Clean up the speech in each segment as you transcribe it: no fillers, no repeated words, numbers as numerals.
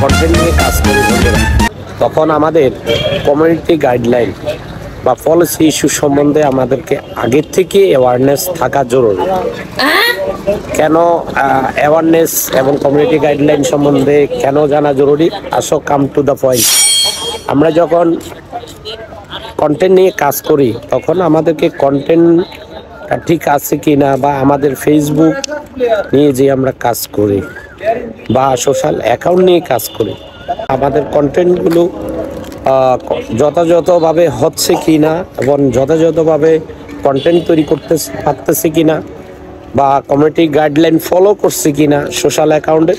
Content নিয়ে কাজ করি বন্ধুরা, তখন আমাদের কমিউনিটি গাইডলাইন বা পলিসি ইস্যু সম্বন্ধে আমাদেরকে আগের থেকে অ্যাওয়ারনেস থাকা জরুরি। কেন অ্যাওয়ারনেস এবং কমিউনিটি গাইডলাইন সম্বন্ধে কেন জানা জরুরি? আসো কাম টু দ্য পয়েন্ট। আমরা যখন কন্টেন্ট নিয়ে কাজ করি তখন আমাদেরকে কন্টেন্ট ঠিক আছে কি না, বা আমাদের ফেসবুক নিয়ে যে আমরা কাজ করি বা সোশ্যাল অ্যাকাউন্ট নিয়ে কাজ করি, আমাদের কন্টেন্টগুলো যথাযথভাবে হচ্ছে কি না এবং যথাযথভাবে কন্টেন্ট তৈরি করতে পারতেছে কি না, বা কমিউনিটি গাইডলাইন ফলো করছে কি না সোশ্যাল অ্যাকাউন্টে,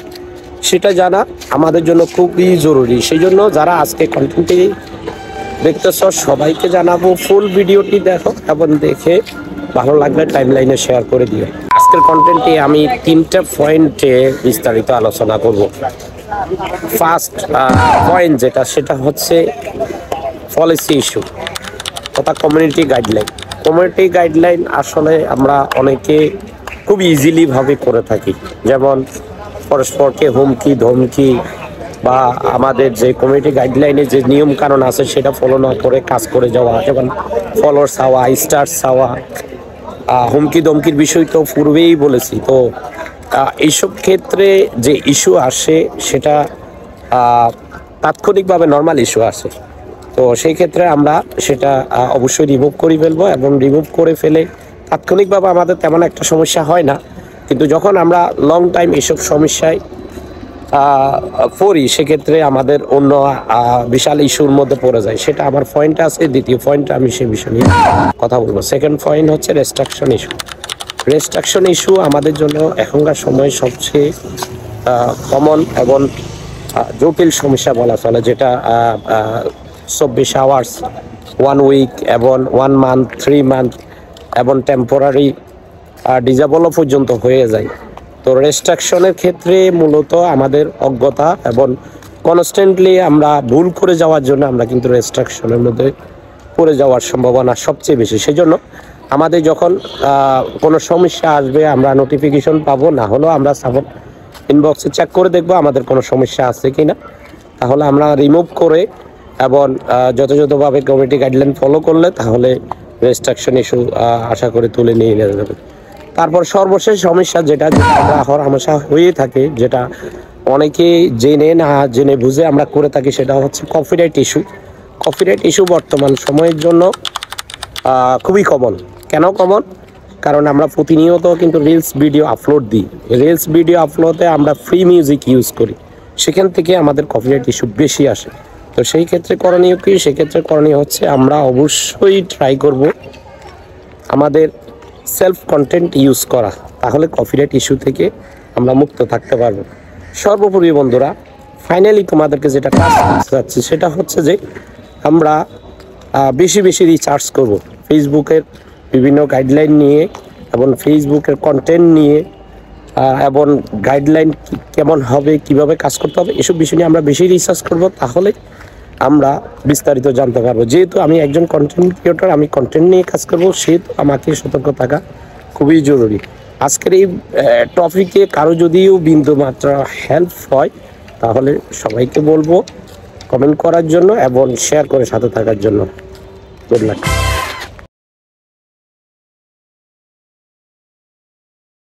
সেটা জানা আমাদের জন্য খুবই জরুরি। সেই জন্য যারা আজকে কন্টেন্টটি দেখতেছ সবাইকে জানাবো, ফুল ভিডিওটি দেখো এবং দেখে ভালো লাগলে টাইমলাইনে শেয়ার করে দিও। আজকের কন্টেন্টে আমি 3টা পয়েন্টে বিস্তারিত আলোচনা করব। ফার্স্ট পয়েন্ট যেটা, সেটা হচ্ছে পলিসি ইস্যু তথা কমিউনিটি গাইডলাইন। কমিউনিটি গাইডলাইন আসলে আমরা অনেকে খুব ইজিলি ভাবে করে থাকি, যেমন পরস্পরকে হুমকি ধমকি বা আমাদের যে কমিউনিটি গাইডলাইনে যে নিয়ম কানুন আছে সেটা ফলো না করে কাজ করে যাওয়া, যেমন ফলোয়ার চাওয়া, স্টার চাওয়া, হুমকি ধমকির বিষয় তো পূর্বেই বলেছি। তো এইসব ক্ষেত্রে যে ইস্যু আসে সেটা তাৎক্ষণিকভাবে নর্মাল ইস্যু আসে, তো সেই ক্ষেত্রে আমরা সেটা অবশ্যই রিমুভ করে ফেলবো এবং রিমুভ করে ফেলে তাৎক্ষণিকভাবে আমাদের তেমন একটা সমস্যা হয় না। কিন্তু যখন আমরা লং টাইম এসব সমস্যায় পড়ি সেক্ষেত্রে আমাদের অন্য বিশাল ইস্যুর মধ্যে পড়ে যায়। সেটা আমার পয়েন্ট আছে। দ্বিতীয় পয়েন্ট আমি সে বিষয় নিয়ে কথা বলবো। সেকেন্ড পয়েন্ট হচ্ছে রেস্ট্রাকশন ইস্যু। রেস্ট্রাকশন ইস্যু আমাদের জন্য এখনকার সময় সবচেয়ে কমন এবং জটিল সমস্যা বলা চলে, যেটা 24 আওয়ার্স, 1 উইক এবং 1 মান্থ, 3 মান্থ এবং টেম্পোরারি ডিজেবলও পর্যন্ত হয়ে যায়। তো রেস্ট্রাকশনের ক্ষেত্রে মূলত আমাদের অজ্ঞতা এবং কনস্ট্যান্টলি আমরা ভুল করে যাওয়ার জন্য আমরা কিন্তু রেস্ট্রাকশনের মধ্যে পড়ে যাওয়ার সম্ভাবনা সবচেয়ে বেশি। সেই জন্য আমাদের যখন কোনো সমস্যা আসবে আমরা নোটিফিকেশন পাবো, না হলেও আমরা সাপোর্ট ইনবক্সে চেক করে দেখবো আমাদের কোনো সমস্যা আছে কি না, তাহলে আমরা রিমুভ করে এবং যথাযথভাবে কমিউনিটি গাইডলাইন ফলো করলে তাহলে রেস্ট্রাকশন ইস্যু আশা করে তুলে নিয়ে নেওয়া যাবে। তারপর সর্বশেষ সমস্যা যেটা হামেশা হয়ে থাকে, যেটা অনেকে জেনে না জেনে বুঝে আমরা করে থাকি, সেটা হচ্ছে কপিরাইট ইস্যু। কপিরাইট ইস্যু বর্তমান সময়ের জন্য খুবই কমন। কেন কমন? কারণ আমরা প্রতিনিয়ত কিন্তু রিলস ভিডিও আপলোড দিই। রিলস ভিডিও আপলোডে আমরা ফ্রি মিউজিক ইউজ করি, সেখান থেকে আমাদের কপিরাইট ইস্যু বেশি আসে। তো সেই ক্ষেত্রে করণীয় কি? সেক্ষেত্রে করণীয় হচ্ছে আমরা অবশ্যই ট্রাই করব আমাদের সেলফ কন্টেন্ট ইউজ করা, তাহলে কপিরাইট ইস্যু থেকে আমরা মুক্ত থাকতে পারবো। সর্বোপরি বন্ধুরা, ফাইনালি তোমাদেরকে যেটা কাজ করতে চাচ্ছি সেটা হচ্ছে যে আমরা বেশি বেশি রিচার্জ করব ফেসবুকের বিভিন্ন গাইডলাইন নিয়ে এবং ফেসবুকের কন্টেন্ট নিয়ে, এবং গাইডলাইন কেমন হবে, কিভাবে কাজ করতে হবে, এসব বিষয় নিয়ে আমরা বেশি রিসার্চ করব, তাহলে আমরা বিস্তারিত জানতে পারবো। যেহেতু আমি একজন কন্টেন্ট ক্রিয়েটর, আমি কন্টেন্ট নিয়ে কাজ করব, সেহেতু আমাকে সতর্ক থাকা খুবই জরুরি। আজকের এই টপিকে কারো যদিও বিন্দু মাত্রা হেল্প হয় তাহলে সবাইকে বলবো কমেন্ট করার জন্য এবং শেয়ার করে সাথে থাকার জন্য। Good luck.